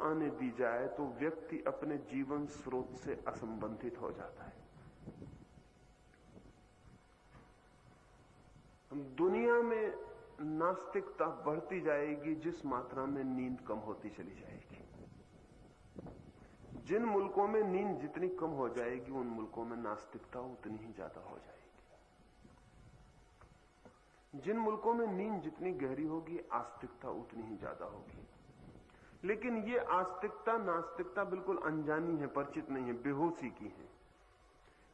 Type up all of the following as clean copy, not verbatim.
आने दी जाए तो व्यक्ति अपने जीवन स्रोत से असंबंधित हो जाता है। दुनिया में नास्तिकता बढ़ती जाएगी जिस मात्रा में नींद कम होती चली जाएगी। जिन मुल्कों में नींद जितनी कम हो जाएगी उन मुल्कों में नास्तिकता उतनी ही ज्यादा हो जाएगी। जिन मुल्कों में नींद जितनी गहरी होगी आस्तिकता उतनी ही ज्यादा होगी। लेकिन ये आस्तिकता नास्तिकता बिल्कुल अनजानी है, परिचित नहीं है, बेहोशी की है।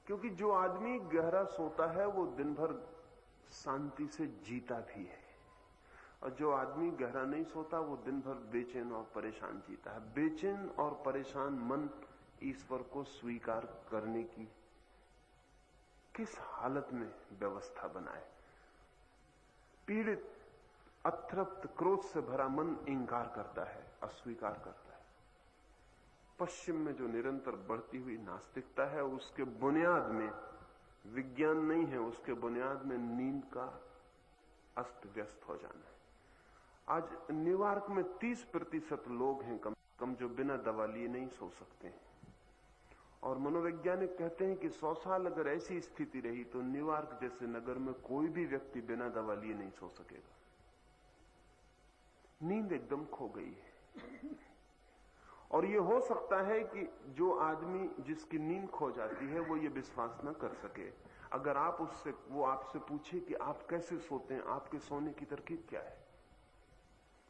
क्योंकि जो आदमी गहरा सोता है वो दिन भर शांति से जीता भी है, और जो आदमी गहरा नहीं सोता वो दिन भर बेचैन और परेशान जीता है। बेचैन और परेशान मन ईश्वर को स्वीकार करने की किस हालत में व्यवस्था बनाए। पीड़ित, अतृप्त, क्रोध से भरा मन इंकार करता है, अस्वीकार करता है। पश्चिम में जो निरंतर बढ़ती हुई नास्तिकता है उसके बुनियाद में विज्ञान नहीं है, उसके बुनियाद में नींद का अस्त व्यस्त हो जाना है। आज न्यूयॉर्क में 30% लोग हैं कम जो बिना दवा लिए नहीं सो सकते हैं, और मनोवैज्ञानिक कहते हैं कि 100 साल अगर ऐसी स्थिति रही तो न्यूयॉर्क जैसे नगर में कोई भी व्यक्ति बिना दवा लिए नहीं सो सकेगा। नींद एकदम खो गई है। और यह हो सकता है कि जो आदमी जिसकी नींद खो जाती है वो ये विश्वास न कर सके। अगर आप वो आपसे पूछे कि आप कैसे सोते हैं, आपके सोने की तरकीब क्या है,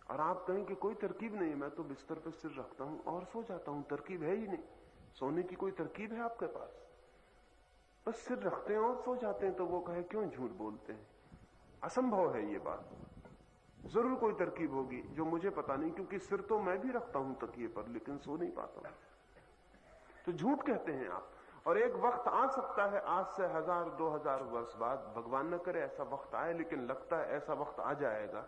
और आप कहें कि कोई तरकीब नहीं, मैं तो बिस्तर पर सिर रखता हूं और सो जाता हूं, तरकीब है ही नहीं। सोने की कोई तरकीब है आपके पास? बस सिर रखते हैं और सो जाते हैं। तो वो कहे क्यों झूठ बोलते हैं, असंभव है ये बात। जरूर कोई तरकीब होगी जो मुझे पता नहीं, क्योंकि सिर तो मैं भी रखता हूं तकिए पर, लेकिन सो नहीं पाता हूं। तो झूठ कहते हैं आप। और एक वक्त आ सकता है, आज से 1000-2000 वर्ष बाद, भगवान न करे ऐसा वक्त आए, लेकिन लगता है ऐसा वक्त आ जाएगा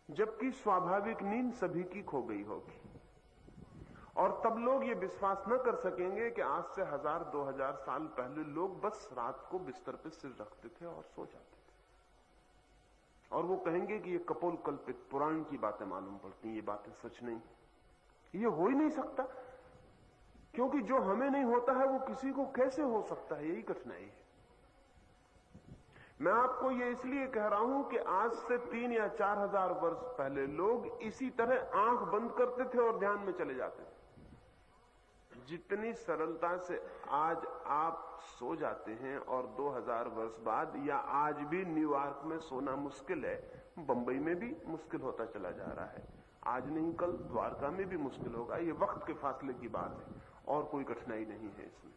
जबकि स्वाभाविक नींद सभी की खो गई होगी। और तब लोग ये विश्वास न कर सकेंगे कि आज से 1000-2000 साल पहले लोग बस रात को बिस्तर पर सिर रखते थे और सो जाते थे। और वो कहेंगे कि ये कपोल कल्पित पुराण की बातें मालूम पड़ती, ये बातें सच नहीं, ये हो ही नहीं सकता। क्योंकि जो हमें नहीं होता है वो किसी को कैसे हो सकता है, यही कठिनाई है। मैं आपको ये इसलिए कह रहा हूं कि आज से 3 या 4000 वर्ष पहले लोग इसी तरह आंख बंद करते थे और ध्यान में चले जाते थे। जितनी सरलता से आज आप सो जाते हैं और 2000 वर्ष बाद या आज भी न्यूयॉर्क में सोना मुश्किल है, बंबई में भी मुश्किल होता चला जा रहा है, आज नहीं कल द्वारका में भी मुश्किल होगा। ये वक्त के फासले की बात है और कोई कठिनाई नहीं है इसमें।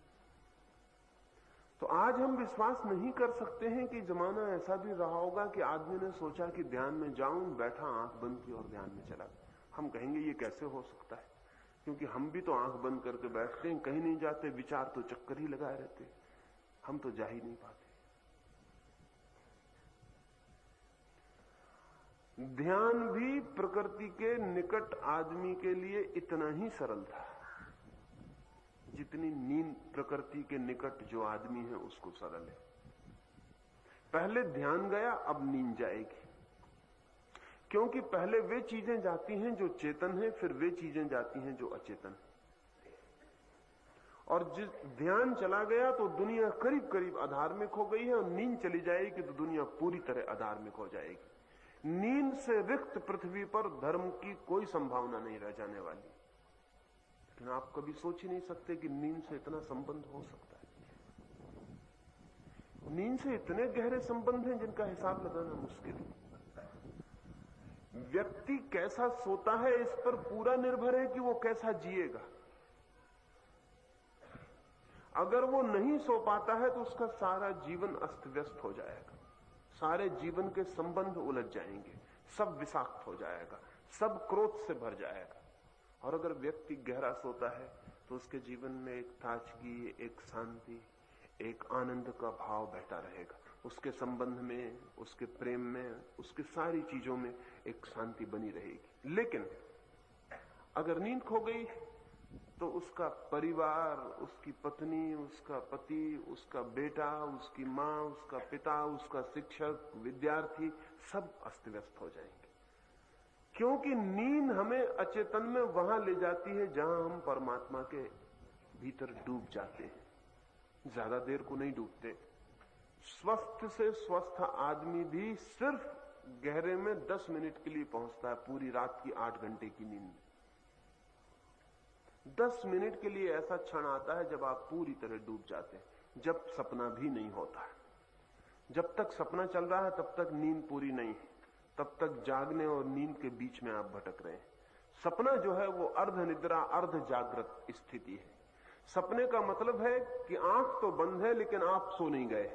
तो आज हम विश्वास नहीं कर सकते हैं कि जमाना ऐसा भी रहा होगा कि आदमी ने सोचा कि ध्यान में जाऊं, बैठा, आंख बंद की और ध्यान में चला। हम कहेंगे ये कैसे हो सकता है, क्योंकि हम भी तो आंख बंद करके बैठते हैं, कहीं नहीं जाते, विचार तो चक्कर ही लगाए रहते, हम तो जा ही नहीं पाते। ध्यान भी प्रकृति के निकट आदमी के लिए इतना ही सरल था जितनी नींद प्रकृति के निकट जो आदमी है उसको सरल है। पहले ध्यान गया, अब नींद जाएगी, क्योंकि पहले वे चीजें जाती हैं जो चेतन है, फिर वे चीजें जाती हैं जो अचेतन है। और जिस ध्यान चला गया तो दुनिया करीब करीब अधार्मिक हो गई है, और नींद चली जाएगी तो दुनिया पूरी तरह अधार्मिक हो जाएगी। नींद से रिक्त पृथ्वी पर धर्म की कोई संभावना नहीं रह जाने वाली। लेकिन आप कभी सोच ही नहीं सकते कि नींद से इतना संबंध हो सकता है। नींद से इतने गहरे संबंध हैं जिनका हिसाब लगाना मुश्किल है। व्यक्ति कैसा सोता है इस पर पूरा निर्भर है कि वो कैसा जिएगा। अगर वो नहीं सो पाता है तो उसका सारा जीवन अस्त व्यस्त हो जाएगा, सारे जीवन के संबंध उलझ जाएंगे, सब विषाक्त हो जाएगा, सब क्रोध से भर जाएगा। और अगर व्यक्ति गहरा सोता है तो उसके जीवन में एक ताजगी, एक शांति, एक आनंद का भाव बहता रहेगा। उसके संबंध में, उसके प्रेम में, उसकी सारी चीजों में एक शांति बनी रहेगी। लेकिन अगर नींद खो गई तो उसका परिवार, उसकी पत्नी, उसका पति, उसका बेटा, उसकी मां, उसका पिता, उसका शिक्षक, विद्यार्थी, सब अस्त व्यस्त हो जाएंगे। क्योंकि नींद हमें अचेतन में वहां ले जाती है जहां हम परमात्मा के भीतर डूब जाते हैं। ज्यादा देर को नहीं डूबते। स्वस्थ से स्वस्थ आदमी भी सिर्फ गहरे में 10 मिनट के लिए पहुंचता है पूरी रात की 8 घंटे की नींद में। 10 मिनट के लिए ऐसा क्षण आता है जब आप पूरी तरह डूब जाते हैं, जब सपना भी नहीं होता। जब तक सपना चल रहा है तब तक नींद पूरी नहीं है, तब तक जागने और नींद के बीच में आप भटक रहे हैं। सपना जो है वो अर्ध निद्रा अर्ध जागृत स्थिति है। सपने का मतलब है कि आंख तो बंद है लेकिन आप सो नहीं गए।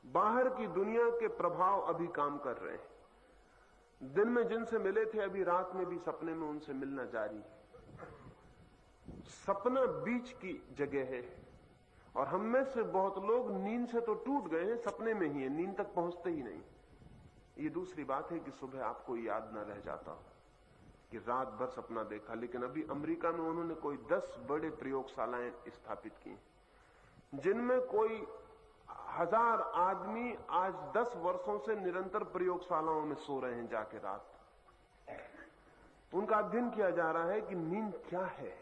बाहर की दुनिया के प्रभाव अभी काम कर रहे हैं। दिन में जिनसे मिले थे अभी रात में भी सपने में उनसे मिलना जारी है। सपना बीच की जगह है और हम में से बहुत लोग नींद से तो टूट गए हैं, सपने में ही है, नींद तक पहुंचते ही नहीं। ये दूसरी बात है कि सुबह आपको याद न रह जाता हो कि रात भर सपना देखा। लेकिन अभी अमेरिका में उन्होंने कोई 10 बड़े प्रयोगशालाएं स्थापित की जिनमें कोई 1000 आदमी आज 10 वर्षों से निरंतर प्रयोगशालाओं में सो रहे हैं जाके रात। उनका अध्ययन किया जा रहा है कि नींद क्या है।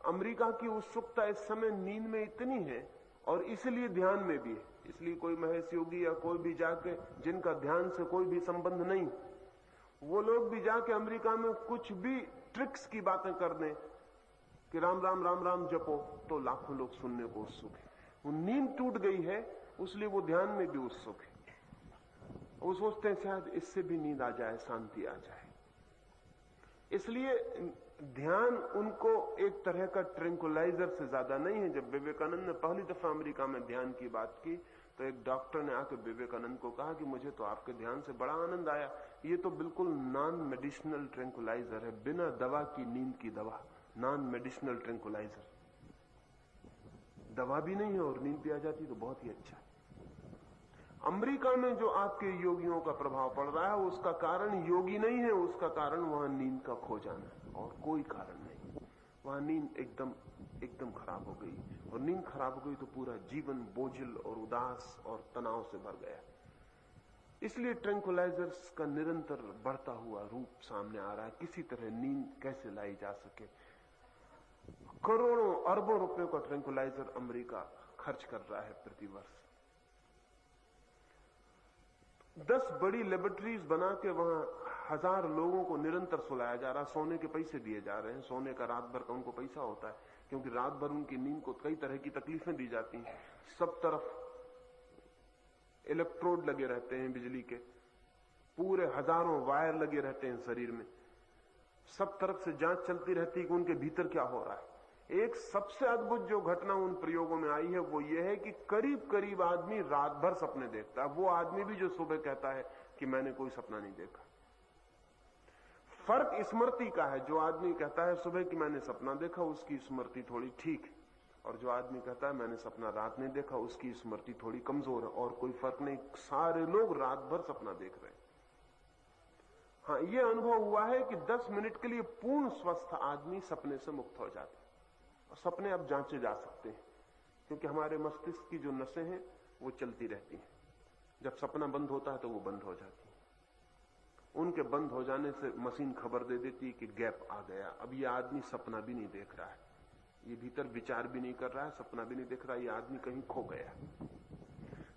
अमेरिका की उत्सुकता इस समय नींद में इतनी है और इसलिए ध्यान में भी है। इसलिए कोई महेश योगी या कोई भी जाके जिनका ध्यान से कोई भी संबंध नहीं, वो लोग भी जाके अमेरिका में कुछ भी ट्रिक्स की बातें कर दें कि राम राम राम राम जपो, तो लाखों लोग सुनने को उत्सुक है। वो नींद टूट गई है इसलिए वो ध्यान में भी उत्सुक है। वो सोचते हैं शायद इससे भी नींद आ जाए, शांति आ जाए। इसलिए ध्यान उनको एक तरह का ट्रैंक्विलाइजर से ज्यादा नहीं है। जब विवेकानंद ने पहली दफा अमेरिका में ध्यान की बात की तो एक डॉक्टर ने आकर विवेकानंद को कहा कि मुझे तो आपके ध्यान से बड़ा आनंद आया, ये तो बिल्कुल नॉन मेडिसिनल ट्रैंक्विलाइजर है, बिना दवा की नींद की दवा, नॉन मेडिसिनल ट्रैंक्विलाइजर। दवा भी नहीं है और नींद भी आ जाती तो बहुत ही अच्छा है। अमेरिका में जो आपके योगियों का प्रभाव पड़ रहा है उसका कारण योगी नहीं है, उसका कारण वहां नींद का खो जाना है और कोई कारण नहीं। वहां नींद एकदम खराब हो गई और नींद खराब हो गई तो पूरा जीवन बोझिल और उदास और तनाव से भर गया। इसलिए ट्रैंक्विलाइजर्स का निरंतर बढ़ता हुआ रूप सामने आ रहा है। किसी तरह नींद कैसे लाई जा सके। करोड़ों अरबों रुपयों का ट्रैंक्विलाइजर अमेरिका खर्च कर रहा है प्रतिवर्ष। 10 बड़ी लेबोरेटरीज बना के वहां 1000 लोगों को निरंतर सुलाया जा रहा है। सोने के पैसे दिए जा रहे हैं, सोने का रात भर का उनको पैसा होता है क्योंकि रात भर उनकी नींद को कई तरह की तकलीफें दी जाती हैं। सब तरफ इलेक्ट्रोड लगे रहते हैं बिजली के, पूरे हजारों वायर लगे रहते हैं शरीर में, सब तरफ से जांच चलती रहती है कि उनके भीतर क्या हो रहा है। एक सबसे अद्भुत जो घटना उन प्रयोगों में आई है वो ये है कि करीब करीब आदमी रात भर सपने देखता है। वो आदमी भी जो सुबह कहता है कि मैंने कोई सपना नहीं देखा। फर्क स्मृति का है। जो आदमी कहता है सुबह कि मैंने सपना देखा उसकी स्मृति थोड़ी ठीक है, और जो आदमी कहता है मैंने सपना रात नहीं देखा उसकी स्मृति थोड़ी कमजोर है। और कोई फर्क नहीं, सारे लोग रात भर सपना देख रहे हैं। हाँ, यह अनुभव हुआ है कि 10 मिनट के लिए पूर्ण स्वस्थ आदमी सपने से मुक्त हो जाता है। और सपने अब जांचे जा सकते हैं क्योंकि हमारे मस्तिष्क की जो नसें हैं वो चलती रहती हैं। जब सपना बंद होता है तो वो बंद हो जाती है। उनके बंद हो जाने से मशीन खबर दे देती है कि गैप आ गया, अब ये आदमी सपना भी नहीं देख रहा है, ये भीतर विचार भी नहीं कर रहा है, सपना भी नहीं देख रहा है, ये आदमी कहीं खो गया।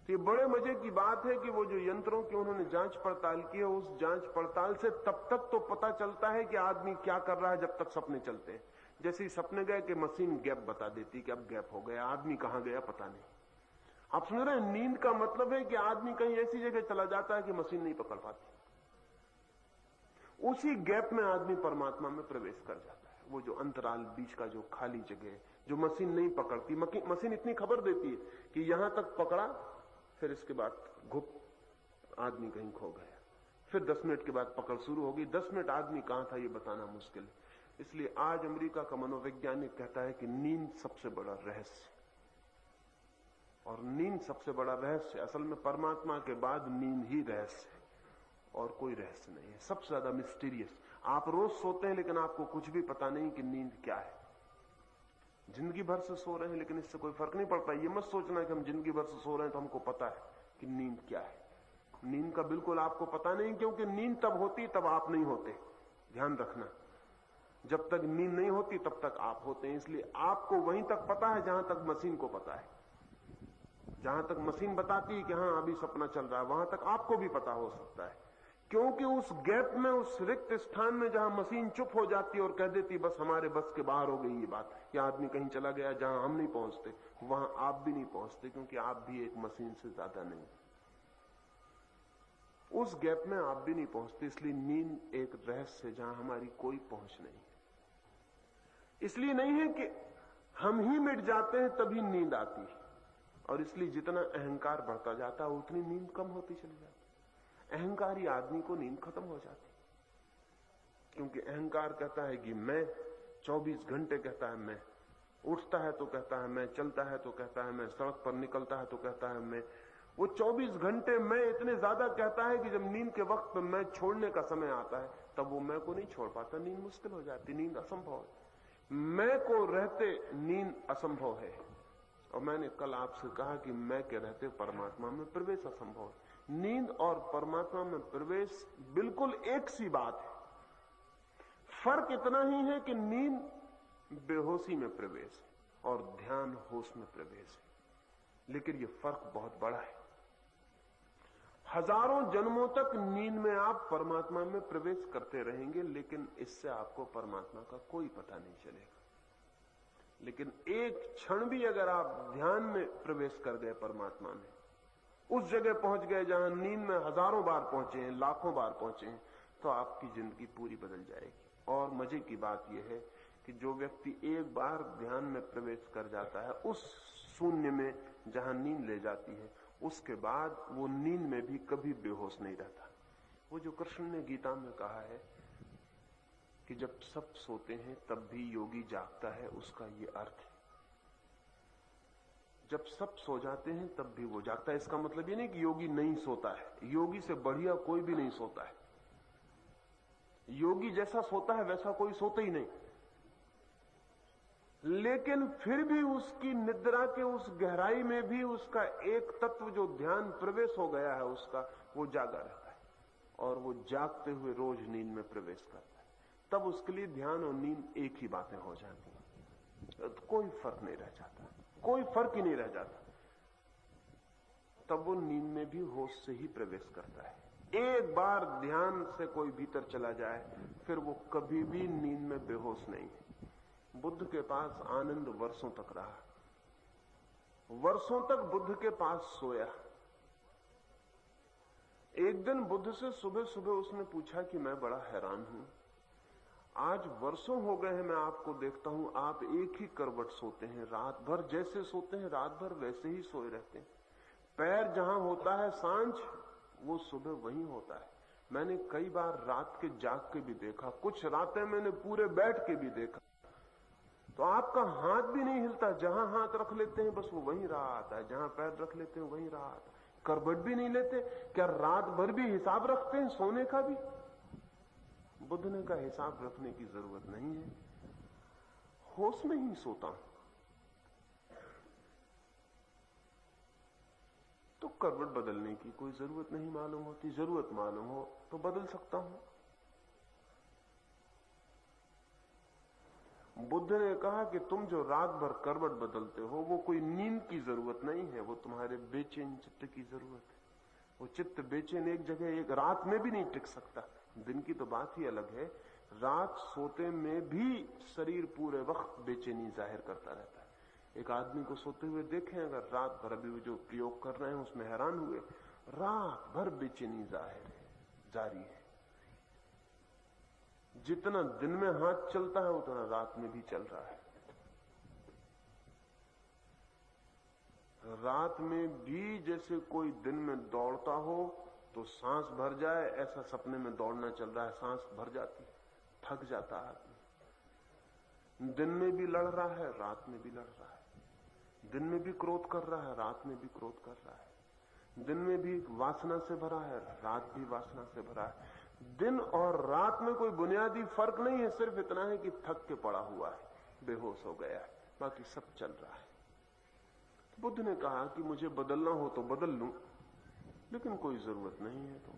तो ये बड़े मजे की बात है कि वो जो यंत्रों की उन्होंने जांच पड़ताल की है, उस जांच पड़ताल से तब तक तो पता चलता है कि आदमी क्या कर रहा है जब तक सपने चलते हैं। जैसे ही सपने गए कि मशीन गैप बता देती कि अब गैप हो गया, आदमी कहां गया पता नहीं। आप समझ रहे हैं, नींद का मतलब है कि आदमी कहीं ऐसी जगह चला जाता है कि मशीन नहीं पकड़ पाती। उसी गैप में आदमी परमात्मा में प्रवेश कर जाता है। वो जो अंतराल बीच का जो खाली जगह है जो मशीन नहीं पकड़ती, मशीन इतनी खबर देती है कि यहां तक पकड़ा, फिर इसके बाद घुप आदमी कहीं खो गया, फिर 10 मिनट के बाद पकड़ शुरू होगी। 10 मिनट आदमी कहां था ये बताना मुश्किल है। इसलिए आज अमेरिका का मनोवैज्ञानिक कहता है कि नींद सबसे बड़ा रहस्य, और नींद सबसे बड़ा रहस्य, असल में परमात्मा के बाद नींद ही रहस्य है और कोई रहस्य नहीं है। सबसे ज्यादा मिस्टीरियस। आप रोज सोते हैं लेकिन आपको कुछ भी पता नहीं कि नींद क्या है। जिंदगी भर से सो रहे हैं लेकिन इससे कोई फर्क नहीं पड़ता। ये मत सोचना कि हम जिंदगी भर से सो रहे हैं तो हमको पता है कि नींद क्या है। नींद का बिल्कुल आपको पता नहीं, क्योंकि नींद तब होती तब आप नहीं होते। ध्यान रखना, जब तक नींद नहीं होती तब तक आप होते हैं। इसलिए आपको वहीं तक पता है जहां तक मशीन को पता है। जहां तक मशीन बताती है कि हां अभी सपना चल रहा है, वहां तक आपको भी पता हो सकता है, क्योंकि उस गैप में, उस रिक्त स्थान में जहां मशीन चुप हो जाती है और कह देती बस हमारे बस के बाहर हो गई ये बात, या आदमी कहीं चला गया जहां हम नहीं पहुंचते, वहां आप भी नहीं पहुंचते, क्योंकि आप भी एक मशीन से ज्यादा नहीं। उस गैप में आप भी नहीं पहुंचते। इसलिए नींद एक रहस्य जहां हमारी कोई पहुंच नहीं है। इसलिए नहीं है कि हम ही मिट जाते हैं तभी नींद आती है, और इसलिए जितना अहंकार बढ़ता जाता है उतनी नींद कम होती चली जाती। अहंकारी आदमी को नींद खत्म हो जाती, क्योंकि अहंकार कहता है कि मैं, 24 घंटे कहता है मैं, उठता है तो कहता है मैं, चलता है तो कहता है मैं, सड़क पर निकलता है तो कहता है मैं। वो 24 घंटे मैं इतने ज्यादा कहता है कि जब नींद के वक्त पर मैं छोड़ने का समय आता है तब वो मैं को नहीं छोड़ पाता, नींद मुश्किल हो जाती, नींद असंभव है। मैं को रहते नींद असंभव है, और मैंने कल आपसे कहा कि मैं के रहते परमात्मा में प्रवेश असंभव है। नींद और परमात्मा में प्रवेश बिल्कुल एक सी बात है। फर्क इतना ही है कि नींद बेहोशी में प्रवेश है और ध्यान होश में प्रवेश है, लेकिन यह फर्क बहुत बड़ा है। हजारों जन्मों तक नींद में आप परमात्मा में प्रवेश करते रहेंगे, लेकिन इससे आपको परमात्मा का कोई पता नहीं चलेगा। लेकिन एक क्षण भी अगर आप ध्यान में प्रवेश कर गए परमात्मा में, उस जगह पहुंच गए जहां नींद में हजारों बार पहुंचे हैं, लाखों बार पहुंचे हैं, तो आपकी जिंदगी पूरी बदल जाएगी। और मजे की बात यह है कि जो व्यक्ति एक बार ध्यान में प्रवेश कर जाता है उस शून्य में जहां नींद ले जाती है, उसके बाद वो नींद में भी कभी बेहोश नहीं रहता। वो जो कृष्ण ने गीता में कहा है कि जब सब सोते हैं तब भी योगी जागता है, उसका ये अर्थ है। जब सब सो जाते हैं तब भी वो जागता है। इसका मतलब ये नहीं कि योगी नहीं सोता है, योगी से बढ़िया कोई भी नहीं सोता है। योगी जैसा सोता है वैसा कोई सोता ही नहीं, लेकिन फिर भी उसकी निद्रा के उस गहराई में भी उसका एक तत्व जो ध्यान प्रवेश हो गया है उसका, वो जागा रहता है, और वो जागते हुए रोज नींद में प्रवेश करता है। तब उसके लिए ध्यान और नींद एक ही बातें हो जाती हैं, तो कोई फर्क नहीं रह जाता, कोई फर्क ही नहीं रह जाता। तब वो नींद में भी होश से ही प्रवेश करता है। एक बार ध्यान से कोई भीतर चला जाए फिर वो कभी भी नींद में बेहोश नहीं है। बुद्ध के पास आनंद वर्षों तक रहा, वर्षों तक बुद्ध के पास सोया। एक दिन बुद्ध से सुबह सुबह उसने पूछा कि मैं बड़ा हैरान हूं, आज वर्षों हो गए हैं मैं आपको देखता हूं, आप एक ही करवट सोते हैं, रात भर जैसे सोते हैं रात भर वैसे ही सोए रहते हैं। पैर जहां होता है सांझ, वो सुबह वहीं होता है। मैंने कई बार रात के जाग के भी देखा, कुछ रातें मैंने पूरे बैठ के भी देखा, तो आपका हाथ भी नहीं हिलता, जहां हाथ रख लेते हैं बस वो वहीं रहा आता है, जहां पैर रख लेते हैं वहीं रहा आता है, करवट भी नहीं लेते। क्या रात भर भी हिसाब रखते हैं सोने का भी? बुद्ध ने कहा हिसाब रखने की जरूरत नहीं है, होश में ही सोता हूं। तो करवट बदलने की कोई जरूरत नहीं मालूम होती, जरूरत मालूम हो तो बदल सकता हूं। बुद्ध ने कहा कि तुम जो रात भर करवट बदलते हो वो कोई नींद की जरूरत नहीं है, वो तुम्हारे बेचैन चित्त की जरूरत है। वो चित्त बेचैन एक जगह एक रात में भी नहीं टिक सकता। दिन की तो बात ही अलग है, रात सोते में भी शरीर पूरे वक्त बेचैनी जाहिर करता रहता है। एक आदमी को सोते हुए देखें अगर रात भर, अभी जो प्रयोग कर रहे हैं उसमें हैरान हुए, रात भर बेचैनी जाहिर है, जारी है। जितना दिन में हाथ चलता है उतना रात में भी चल रहा है। रात में भी जैसे कोई दिन में दौड़ता हो तो सांस भर जाए, ऐसा सपने में दौड़ना चल रहा है, सांस भर जाती, थक जाता आदमी। दिन में भी लड़ रहा है, रात में भी लड़ रहा है, दिन में भी क्रोध कर रहा है, रात में भी क्रोध कर रहा है, दिन में भी वासना से भरा है, रात भी वासना से भरा है। दिन और रात में कोई बुनियादी फर्क नहीं है, सिर्फ इतना है कि थक के पड़ा हुआ है, बेहोश हो गया है, बाकी सब चल रहा है। बुद्ध ने कहा कि मुझे बदलना हो तो बदल लूं, लेकिन कोई जरूरत नहीं है तो